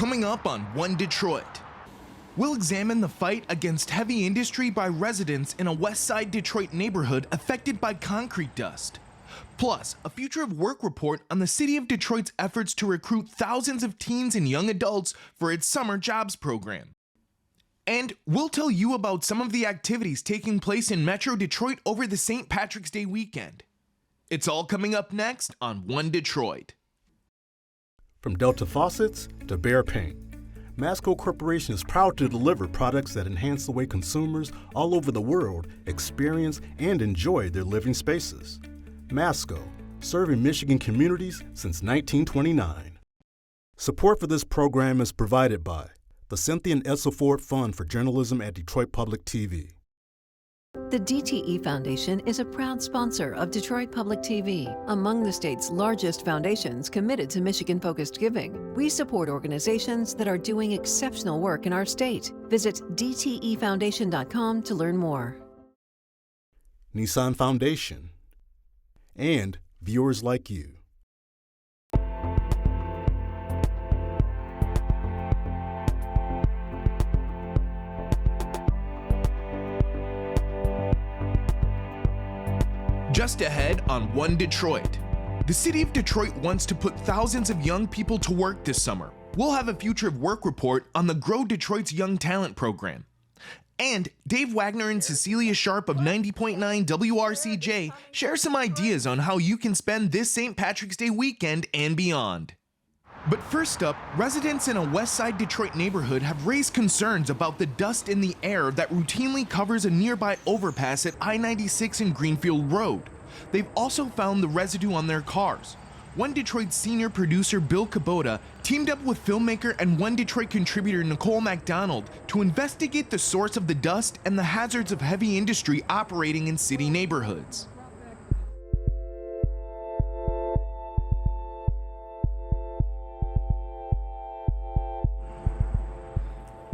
coming up on One Detroit. We'll examine the fight against heavy industry by residents in a West Side Detroit neighborhood affected by concrete dust. Plus, a future of work report on the city of Detroit's efforts to recruit thousands of teens and young adults for its summer jobs program. And we'll tell you about some of the activities taking place in Metro Detroit over the St. Patrick's Day weekend. It's all coming up next on One Detroit. From Delta Faucets to Behr Paint, Masco Corporation is proud to deliver products that enhance the way consumers all over the world experience and enjoy their living spaces. Masco, serving Michigan communities since 1929. Support for this program is provided by the Cynthia and Essa Ford Fund for Journalism at Detroit Public TV. The DTE Foundation is a proud sponsor of Detroit Public TV, among the state's largest foundations committed to Michigan-focused giving. We support organizations that are doing exceptional work in our state. Visit dtefoundation.com to learn more. Nissan Foundation and viewers like you. Just ahead on One Detroit. The city of Detroit wants to put thousands of young people to work this summer. We'll have a future of work report on the Grow Detroit's Young Talent program. And Dave Wagner and Cecilia Sharp of 90.9 WRCJ share some ideas on how you can spend this St. Patrick's Day weekend and beyond. But first up, residents in a West Side Detroit neighborhood have raised concerns about the dust in the air that routinely covers a nearby overpass at I-96 and Greenfield Road. They've also found the residue on their cars. One Detroit senior producer Bill Kubota teamed up with filmmaker and One Detroit contributor Nicole Macdonald to investigate the source of the dust and the hazards of heavy industry operating in city neighborhoods.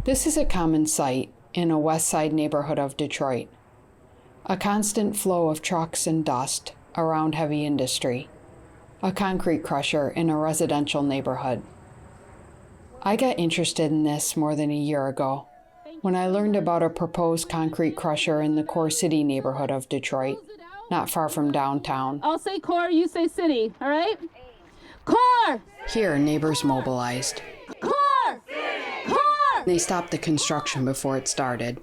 This is a common sight in a West Side neighborhood of Detroit. A constant flow of trucks and dust around heavy industry. A concrete crusher in a residential neighborhood. I got interested in this more than a year ago when I learned about a proposed concrete crusher in the Core City neighborhood of Detroit, not far from downtown. I'll say core, you say city, all right? Core! Here, neighbors mobilized. Core! Core! They stopped the construction before it started.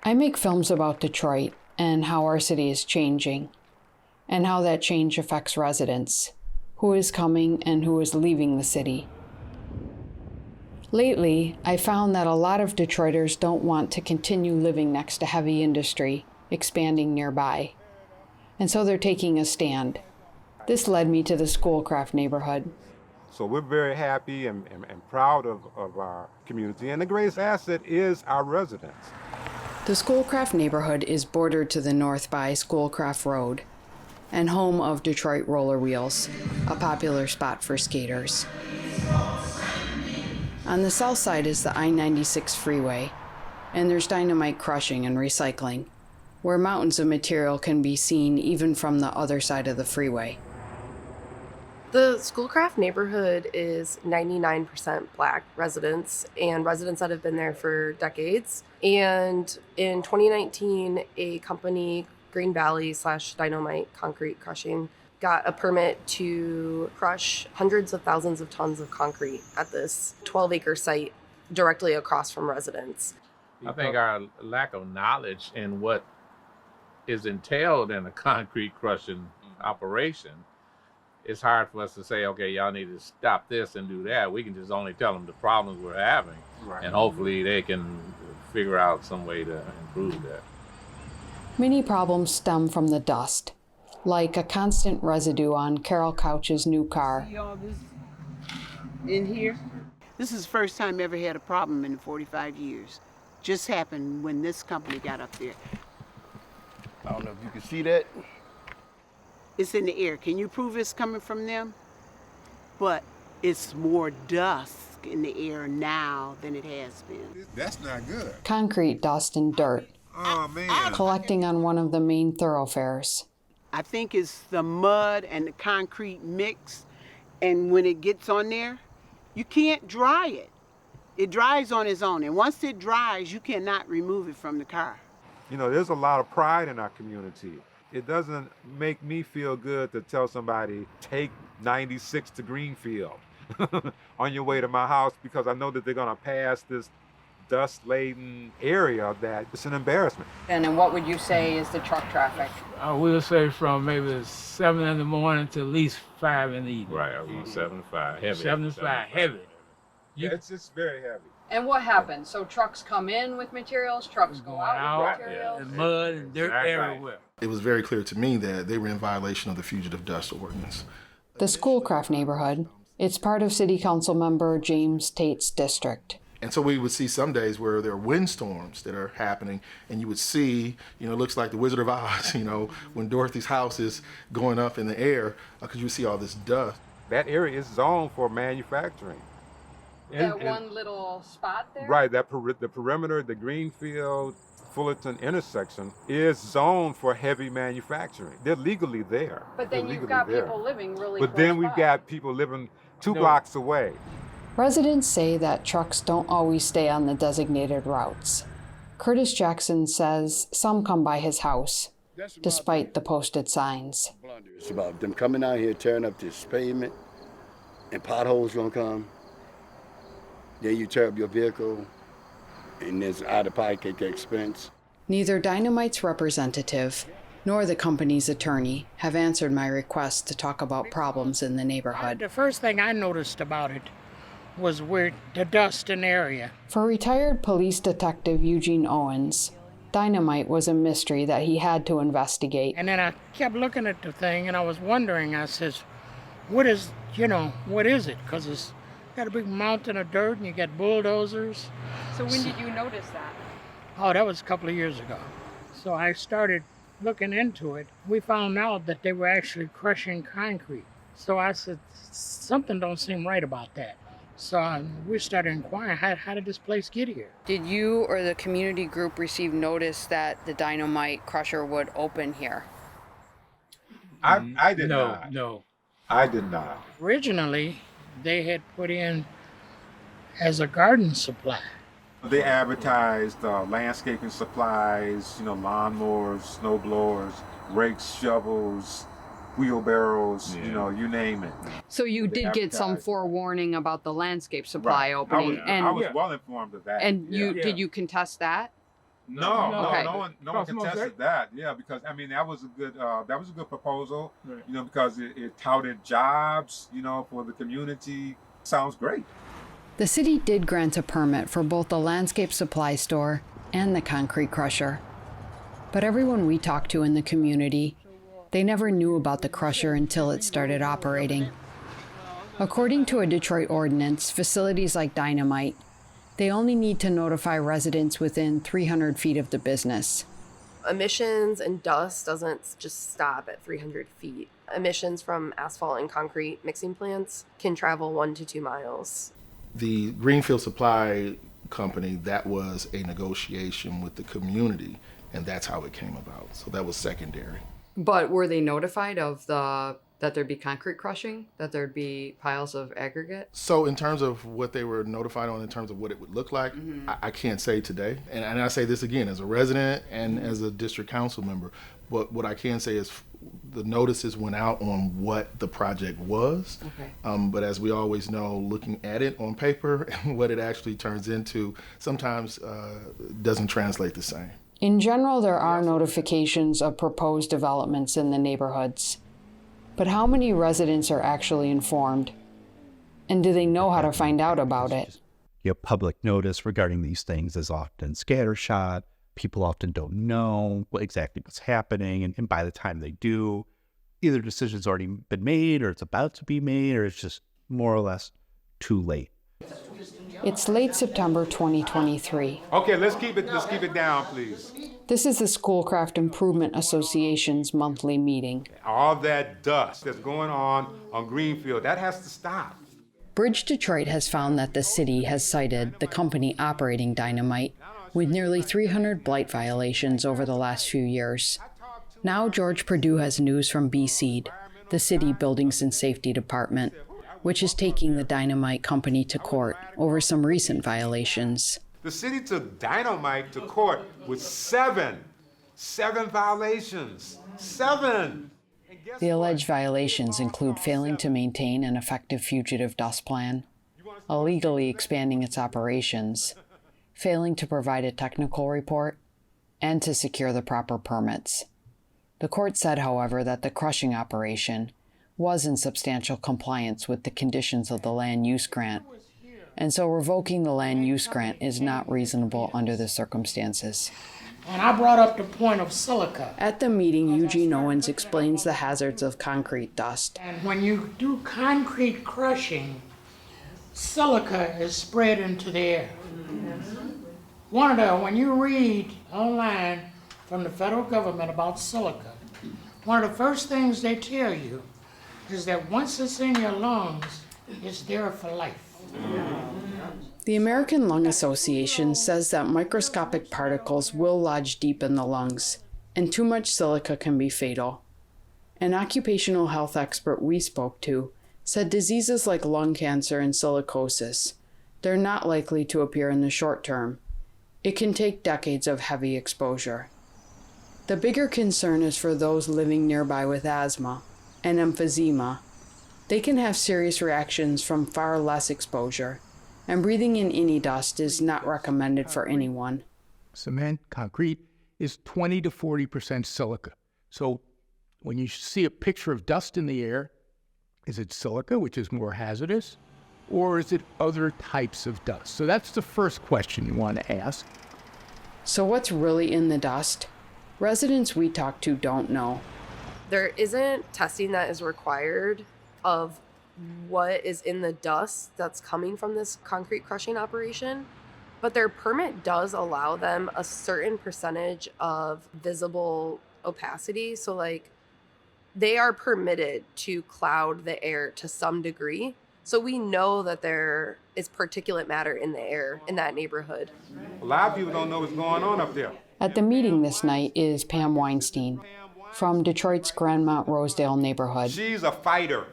I make films about Detroit and how our city is changing, and how that change affects residents, who is coming and who is leaving the city. Lately, I found that a lot of Detroiters don't want to continue living next to heavy industry expanding nearby, and so they're taking a stand. This led me to the Schoolcraft neighborhood. So we're very happy and proud of our community, and the greatest asset is our residents. The Schoolcraft neighborhood is bordered to the north by Schoolcraft Road and home of Detroit Roller Wheels, a popular spot for skaters. On the south side is the I-96 freeway, and there's dynamite crushing and recycling, where mountains of material can be seen even from the other side of the freeway. The Schoolcraft neighborhood is 99% Black residents and residents that have been there for decades. And in 2019, a company, Green Valley / Dynamite Concrete Crushing, got a permit to crush hundreds of thousands of tons of concrete at this 12-acre site directly across from residents. I think our lack of knowledge in what is entailed in a concrete crushing operation, it's hard for us to say, okay, y'all need to stop this and do that. We can just only tell them the problems we're having, right, and hopefully they can figure out some way to improve that. Many problems stem from the dust, like a constant residue on Carol Couch's new car. See all this in here? This is the first time I ever had a problem in 45 years. Just happened when this company got up there. I don't know if you can see that. It's in the air. Can you prove it's coming from them? But it's more dust in the air now than it has been. That's not good. Concrete dust and dirt. Oh, man. Collecting on one of the main thoroughfares. I think it's the mud and the concrete mix, And when it gets on there, you can't dry it. It dries on its own. And once it dries, you cannot remove it from the car. You know, there's a lot of pride in our community. It doesn't make me feel good to tell somebody, take 96 to Greenfield on your way to my house, because I know that they're gonna pass this dust-laden area that it's an embarrassment. And then what would you say is the truck traffic? I will say from maybe 7 in the morning to at least 5 in the evening. Right, I was on 7 to 5, heavy. 7 to 5, heavy. Yeah, it's very heavy. And what happens? So trucks come in with materials, trucks go out with materials? And mud and dirt everywhere. It was very clear to me that they were in violation of the Fugitive Dust Ordinance. The Schoolcraft neighborhood, it's part of City Council member James Tate's district. And so we would see some days where there are windstorms that are happening, and you would see, you know, it looks like the Wizard of Oz, you know, when Dorothy's house is going up in the air, because you see all this dust. That area is zoned for manufacturing. That one little spot there? Right, the perimeter, the Greenfield, Fullerton intersection is zoned for heavy manufacturing. They're legally there. But then you've got people living really But then we've got people living 2 blocks away. Residents say that trucks don't always stay on the designated routes. Curtis Jackson says some come by his house, despite the posted signs. It's about them coming out here, tearing up this pavement, and potholes gonna come. Then you tear up your vehicle, and there's out-of-pocket expense. Neither Dynamite's representative nor the company's attorney have answered my request to talk about problems in the neighborhood. The first thing I noticed about it was where the dust in the area. For retired police detective Eugene Owens, Dynamite was a mystery that he had to investigate. And then I kept looking at the thing and I was wondering, I says, what is it? Because it's got a big mountain of dirt and you got bulldozers. So when did you notice that? Oh, that was a couple of years ago. So I started looking into it. We found out that they were actually crushing concrete. So I said, something don't seem right about that. So we started inquiring, how did this place get here? Did you or the community group receive notice that the Dynamite crusher would open here? I did not. No. I did not. Originally, they had put in as a garden supply. They advertised landscaping supplies, you know, lawnmowers, snow blowers, rakes, shovels, wheelbarrows, you know, you name it. So you did get some forewarning about the landscape supply opening. I was well informed of that. And did you contest that? No Okay. no one contested that. Yeah, because I mean that was a good proposal. Right. You know, because it touted jobs, you know, for the community. Sounds great. The city did grant a permit for both the landscape supply store and the concrete crusher. But everyone we talked to in the community, they never knew about the crusher until it started operating. According to a Detroit ordinance, facilities like Dynamite, they only need to notify residents within 300 feet of the business. Emissions and dust doesn't just stop at 300 feet. Emissions from asphalt and concrete mixing plants can travel 1 to 2 miles. The Greenfield Supply Company, that was a negotiation with the community, and that's how it came about. So that was secondary. But were they notified of that there'd be concrete crushing, that there'd be piles of aggregate? So in terms of what they were notified on in terms of what it would look like, I can't say today. And I say this again as a resident and as a district council member. But what I can say is the notices went out on what the project was. Okay. But as we always know, looking at it on paper and what it actually turns into sometimes doesn't translate the same. In general, there are notifications of proposed developments in the neighborhoods. But how many residents are actually informed? And do they know how to find out about it? Public notice regarding these things is often scattershot. People often don't know exactly what's happening. And by the time they do, either decision's already been made or it's about to be made, or it's just more or less too late. It's late September 2023. Okay, let's keep it down, please. This is the Schoolcraft Improvement Association's monthly meeting. All that dust that's going on Greenfield, that has to stop. Bridge Detroit has found that the city has cited the company operating Dynamite with nearly 300 blight violations over the last few years. Now George Perdue has news from BSEED, the city Buildings and Safety Department. which is taking the dynamite company to court over some recent violations. The city took Dynamite to court with seven violations. 7! The alleged violations include failing to maintain an effective fugitive dust plan, illegally expanding its operations, failing to provide a technical report, and to secure the proper permits. The court said, however, that the crushing operation was in substantial compliance with the conditions of the land use grant, and so revoking the land use grant is not reasonable under the circumstances. And I brought up the point of silica. At the meeting, Eugene Owens explains the hazards of concrete dust. And when you do concrete crushing, silica is spread into the air. When you read online from the federal government about silica, one of the first things they tell you is that once it's in your lungs, it's there for life. The American Lung Association says that microscopic particles will lodge deep in the lungs, and too much silica can be fatal. An occupational health expert we spoke to said diseases like lung cancer and silicosis, they're not likely to appear in the short term. It can take decades of heavy exposure. The bigger concern is for those living nearby with asthma and emphysema. They can have serious reactions from far less exposure, and breathing in any dust is not recommended for anyone. Cement, concrete, is 20 to 40% silica. So when you see a picture of dust in the air, is it silica, which is more hazardous, or is it other types of dust? So that's the first question you want to ask. So what's really in the dust? Residents we talked to don't know. There isn't testing that is required of what is in the dust that's coming from this concrete crushing operation, but their permit does allow them a certain percentage of visible opacity. So like they are permitted to cloud the air to some degree. So we know that there is particulate matter in the air in that neighborhood. A lot of people don't know what's going on up there. At the meeting this night is Pam Weinstein from Detroit's Grandmont Rosedale neighborhood. She's a fighter.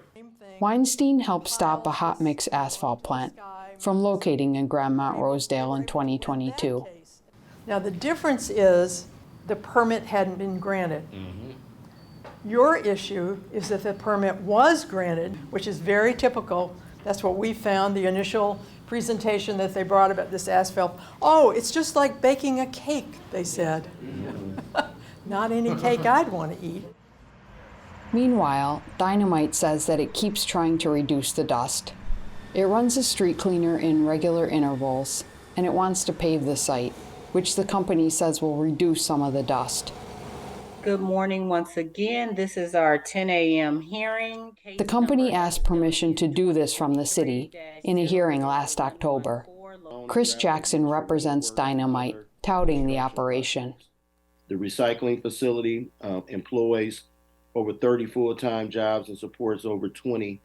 Weinstein helped stop a hot mix asphalt plant from locating in Grandmont Rosedale in 2022. Now the difference is the permit hadn't been granted. Your issue is if the permit was granted, which is very typical. That's what we found, the initial presentation that they brought about this asphalt. Oh, it's just like baking a cake, they said. Not any cake I'd want to eat. Meanwhile, Dynamite says that it keeps trying to reduce the dust. It runs a street cleaner in regular intervals, and it wants to pave the site, which the company says will reduce some of the dust. Good morning once again. This is our 10 a.m. hearing. The company asked permission to do this from the city in a hearing last October. Chris Jackson represents Dynamite, touting the operation. The recycling facility employs over 30 full-time jobs and supports over 20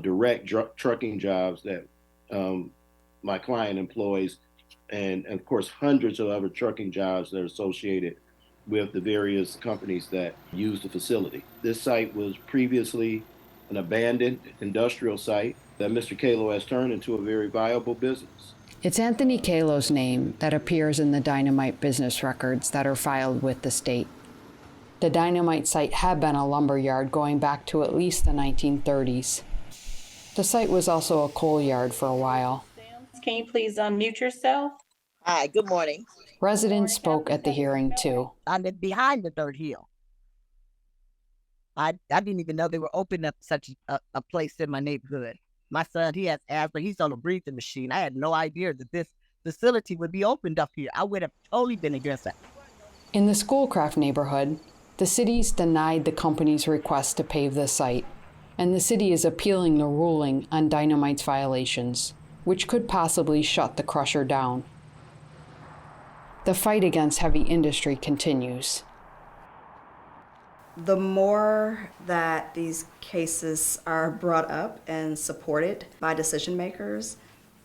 direct trucking jobs that my client employs, and of course hundreds of other trucking jobs that are associated with the various companies that use the facility. This site was previously an abandoned industrial site that Mr. Kalo has turned into a very viable business. It's Anthony Kalo's name that appears in the Dynamite business records that are filed with the state. The Dynamite site had been a lumber yard going back to at least the 1930s. The site was also a coal yard for a while. Can you please unmute yourself? Hi, good morning. Residents spoke at the hearing too. I live behind the dirt hill. I didn't even know they were opening up such a place in my neighborhood. My son, he has asthma. He's on a breathing machine. I had no idea that this facility would be opened up here. I would have totally been against that. In the Schoolcraft neighborhood, the city's denied the company's request to pave the site, and the city is appealing the ruling on Dynamite's violations, which could possibly shut the crusher down. The fight against heavy industry continues. The more that these cases are brought up and supported by decision makers,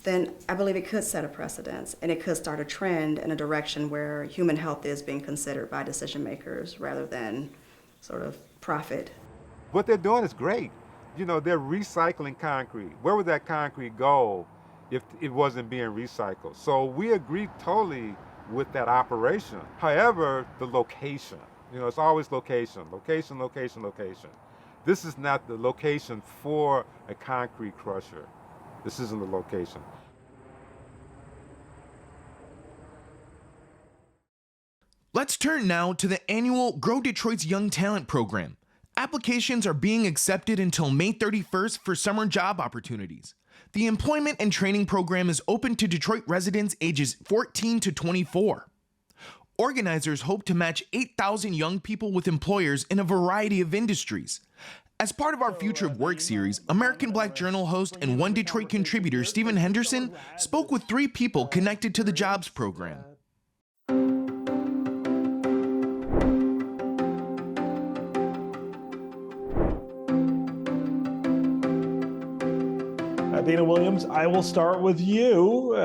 then I believe it could set a precedent and it could start a trend in a direction where human health is being considered by decision makers rather than sort of profit. What they're doing is great. You know, they're recycling concrete. Where would that concrete go if it wasn't being recycled? So we agree totally with that operation. However, the location, you know, it's always location, location, location, location. This is not the location for a concrete crusher. This isn't the location. Let's turn now to the annual Grow Detroit's Young Talent Program. Applications are being accepted until May 31st for summer job opportunities. The employment and training program is open to Detroit residents ages 14 to 24. Organizers hope to match 8,000 young people with employers in a variety of industries. As part of our Future of Work series, American Black Journal host and One Detroit contributor Stephen Henderson spoke with 3 people connected to the jobs program. Dana Williams, I will start with you.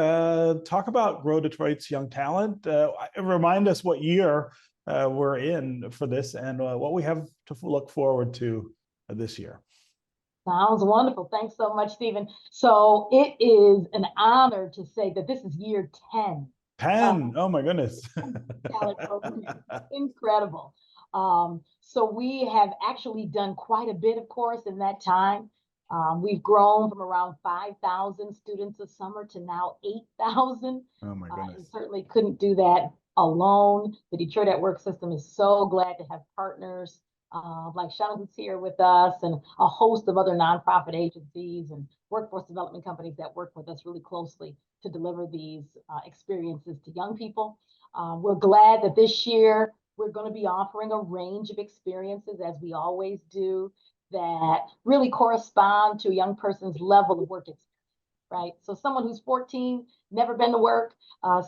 Talk about Grow Detroit's Young Talent. Remind us what year we're in for this and what we have to look forward to this year. Sounds wonderful. Thanks so much, Stephen. So it is an honor to say that this is year 10. 10, oh my goodness. Talent program. Incredible. So we have actually done quite a bit, of course, in that time. We've grown from around 5,000 students a summer to now 8,000. Oh my goodness. And certainly couldn't do that alone. The Detroit at Work system is so glad to have partners like Shana, who's here with us, and a host of other nonprofit agencies and workforce development companies that work with us really closely to deliver these experiences to young people. We're glad that this year we're going to be offering a range of experiences, as we always do, that really correspond to a young person's level of work experience, right? So someone who's 14, never been to work,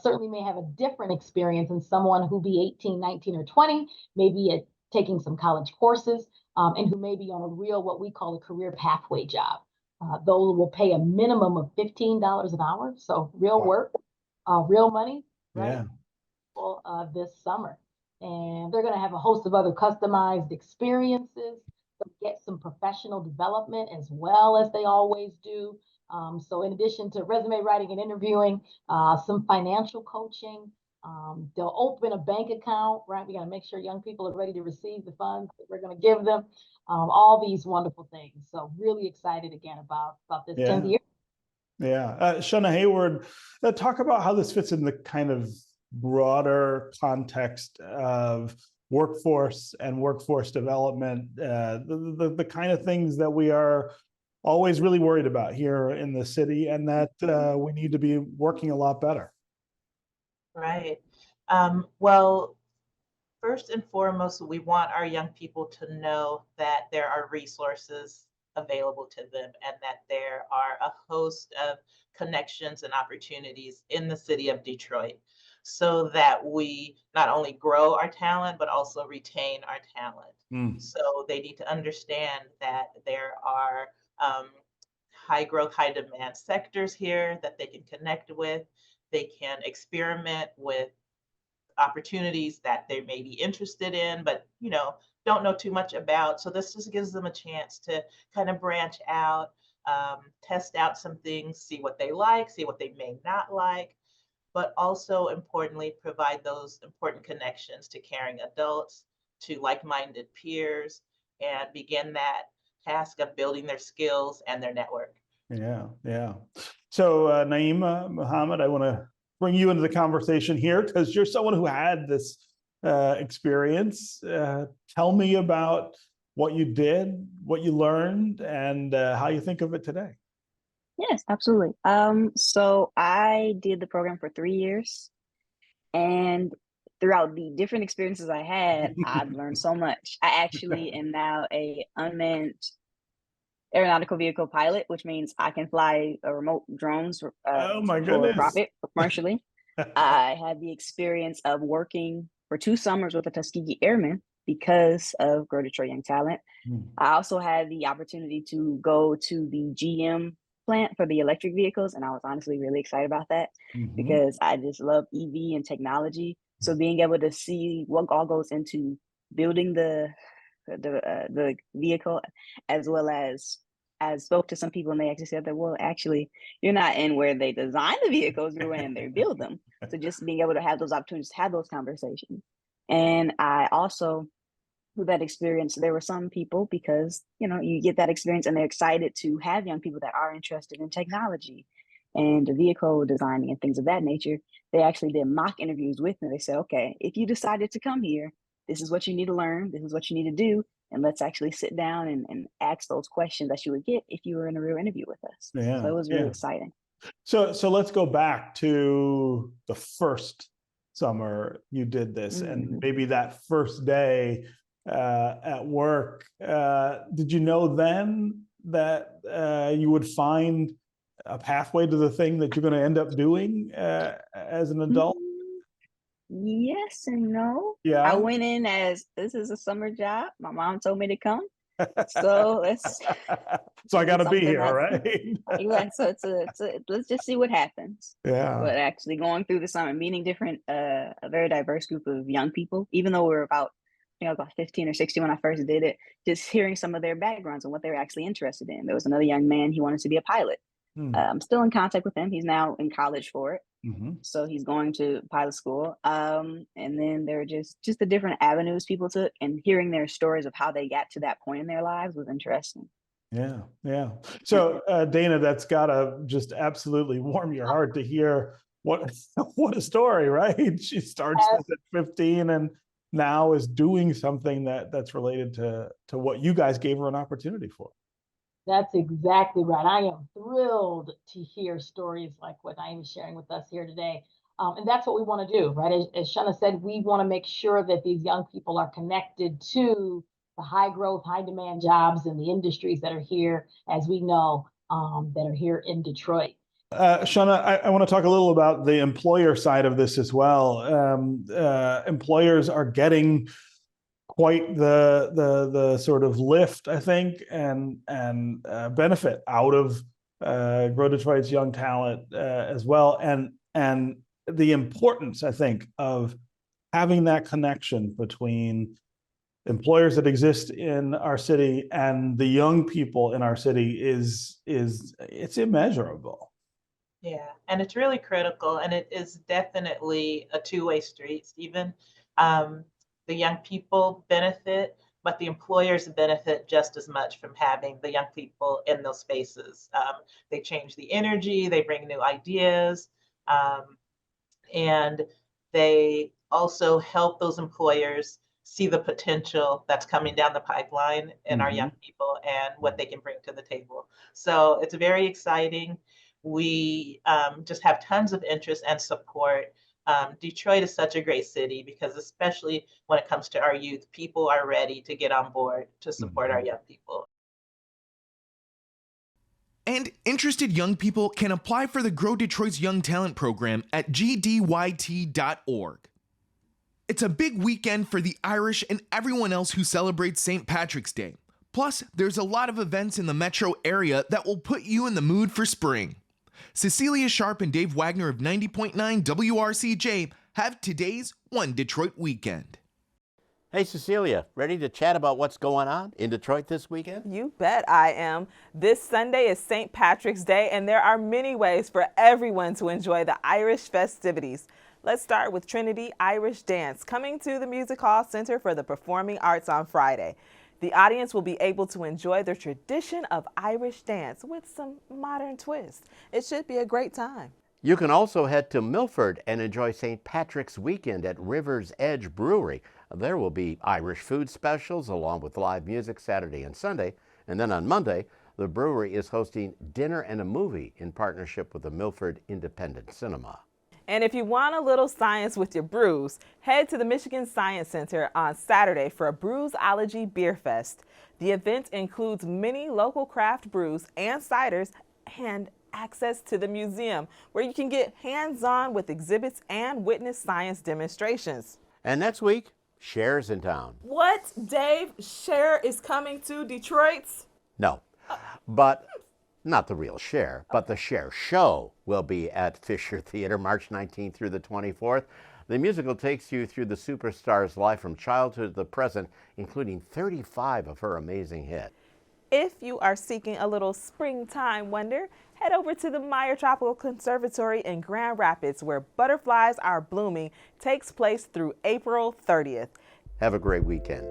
certainly may have a different experience than someone who be 18, 19, or 20, maybe taking some college courses, and who may be on a real, what we call a career pathway job. Those will pay a minimum of $15 an hour, so real work, real money, right? Yeah. This summer. And they're gonna have a host of other customized experiences, get some professional development as well, as they always do. So in addition to resume writing and interviewing, some financial coaching, they'll open a bank account, right? We got to make sure young people are ready to receive the funds that we're going to give them, all these wonderful things. So really excited again about this 10th year. Yeah. Shana Hayward, talk about how this fits in the kind of broader context of workforce and workforce development, the kind of things that we are always really worried about here in the city, and that we need to be working a lot better. Right. Well, first and foremost, we want our young people to know that there are resources available to them and that there are a host of connections and opportunities in the city of Detroit, so that we not only grow our talent, but also retain our talent. So they need to understand that there are high growth, high demand sectors here that they can connect with. They can experiment with opportunities that they may be interested in, but don't know too much about. So this just gives them a chance to kind of branch out, test out some things, see what they like, see what they may not like, but also importantly, provide those important connections to caring adults, to like-minded peers, and begin that task of building their skills and their network. Yeah. So Naima Muhammad, I want to bring you into the conversation here because you're someone who had this experience. Tell me about what you did, what you learned, and how you think of it today. Yes, absolutely. So I did the program for 3 years, and throughout the different experiences I had, I've learned so much. I actually am now a unmanned aeronautical vehicle pilot, which means I can fly remote drones for profit commercially. I had the experience of working for 2 summers with the Tuskegee Airmen because of Grow Detroit Young Talent. I also had the opportunity to go to the GM plant for the electric vehicles, and I was honestly really excited about that because I just love EV and technology. So being able to see what all goes into building the vehicle, as well as I spoke to some people and they actually said that, well, actually, you're not in where they design the vehicles, you're in they build them. So just being able to have those opportunities, to have those conversations. And I also, through that experience, there were some people, because, you know, you get that experience and they're excited to have young people that are interested in technology and vehicle designing and things of that nature. They actually did mock interviews with me. They said, okay, if you decided to come here, this is what you need to learn, this is what you need to do, and let's actually sit down and ask those questions that you would get if you were in a real interview with us. Yeah, so it was really exciting. So let's go back to the first summer you did this, and maybe that first day at work. Did you know then that you would find a pathway to the thing that you're going to end up doing as an adult? Yes and no. Yeah. I went in as, this is a summer job. My mom told me to come. So so I got to be here, right? Yeah. So it's a let's just see what happens. Yeah. But actually going through the summer, meeting different, a very diverse group of young people, even though we were about, you know, about 15 or 16 when I first did it, just hearing some of their backgrounds and what they were actually interested in. There was another young man, he wanted to be a pilot. I'm still in contact with him. He's now in college for it. So he's going to pilot school. And then there are just the different avenues people took, and hearing their stories of how they got to that point in their lives was interesting. Yeah. So Dana, that's gotta just absolutely warm your heart to hear what a story, right? She starts this at 15 and now is doing something that's related to what you guys gave her an opportunity for. That's exactly right. I am thrilled to hear stories like what Naeem is sharing with us here today. And that's what we want to do, right? As Shana said, we want to make sure that these young people are connected to the high growth, high demand jobs and the industries that are here, as we know, that are here in Detroit. Shana, I want to talk a little about the employer side of this as well. Employers are getting quite the sort of lift, I think, and benefit out of Grow Detroit's young talent as well, and the importance, I think, of having that connection between employers that exist in our city and the young people in our city is it's immeasurable. Yeah, and it's really critical, and it is definitely a two-way street, Stephen. The young people benefit, but the employers benefit just as much from having the young people in those spaces. They change the energy, they bring new ideas, and they also help those employers see the potential that's coming down the pipeline in our young people and what they can bring to the table. So it's very exciting. We just have tons of interest and support. Detroit is such a great city because, especially when it comes to our youth, people are ready to get on board to support our young people. And interested young people can apply for the Grow Detroit's Young Talent Program at gdyt.org. It's a big weekend for the Irish and everyone else who celebrates St. Patrick's Day. Plus, there's a lot of events in the metro area that will put you in the mood for spring. Cecilia Sharp and Dave Wagner of 90.9 WRCJ have today's One Detroit Weekend. Hey Cecilia, ready to chat about what's going on in Detroit this weekend? You bet I am. This Sunday is St. Patrick's Day, and there are many ways for everyone to enjoy the Irish festivities. Let's start with Trinity Irish Dance, coming to the Music Hall Center for the Performing Arts on Friday. The audience will be able to enjoy the tradition of Irish dance with some modern twists. It should be a great time. You can also head to Milford and enjoy St. Patrick's Weekend at River's Edge Brewery. There will be Irish food specials along with live music Saturday and Sunday. And then on Monday, the brewery is hosting dinner and a movie in partnership with the Milford Independent Cinema. And if you want a little science with your brews, head to the Michigan Science Center on Saturday for a Brewsology Beer Fest. The event includes many local craft brews and ciders and access to the museum, where you can get hands-on with exhibits and witness science demonstrations. And next week, Cher's in town. What, Dave? Cher is coming to Detroit? No, but not the real Cher, but the Cher Show will be at Fisher Theater March 19th through the 24th. The musical takes you through the superstar's life from childhood to the present, including 35 of her amazing hits. If you are seeking a little springtime wonder, head over to the Meyer Tropical Conservatory in Grand Rapids, where Butterflies Are Blooming takes place through April 30th. Have a great weekend.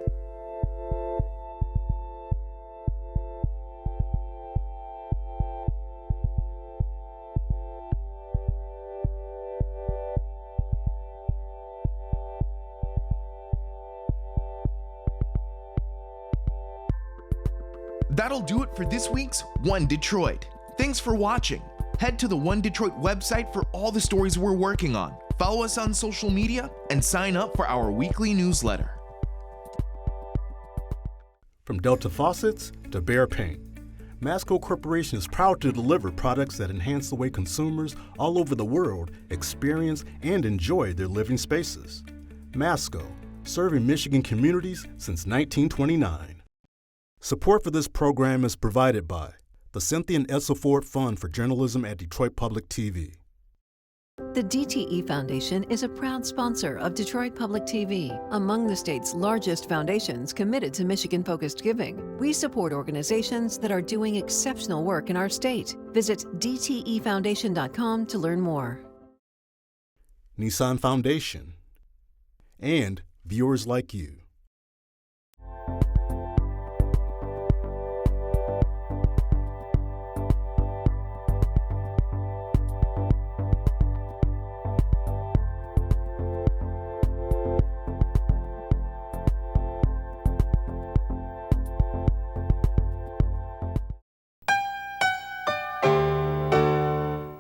That'll do it for this week's One Detroit. Thanks for watching. Head to the One Detroit website for all the stories we're working on. Follow us on social media and sign up for our weekly newsletter. From Delta Faucets to Behr Paint, Masco Corporation is proud to deliver products that enhance the way consumers all over the world experience and enjoy their living spaces. Masco, serving Michigan communities since 1929. Support for this program is provided by the Cynthia and Edsel Ford Fund for Journalism at Detroit Public TV. The DTE Foundation is a proud sponsor of Detroit Public TV, among the state's largest foundations committed to Michigan-focused giving. We support organizations that are doing exceptional work in our state. Visit dtefoundation.com to learn more. Nissan Foundation and viewers like you.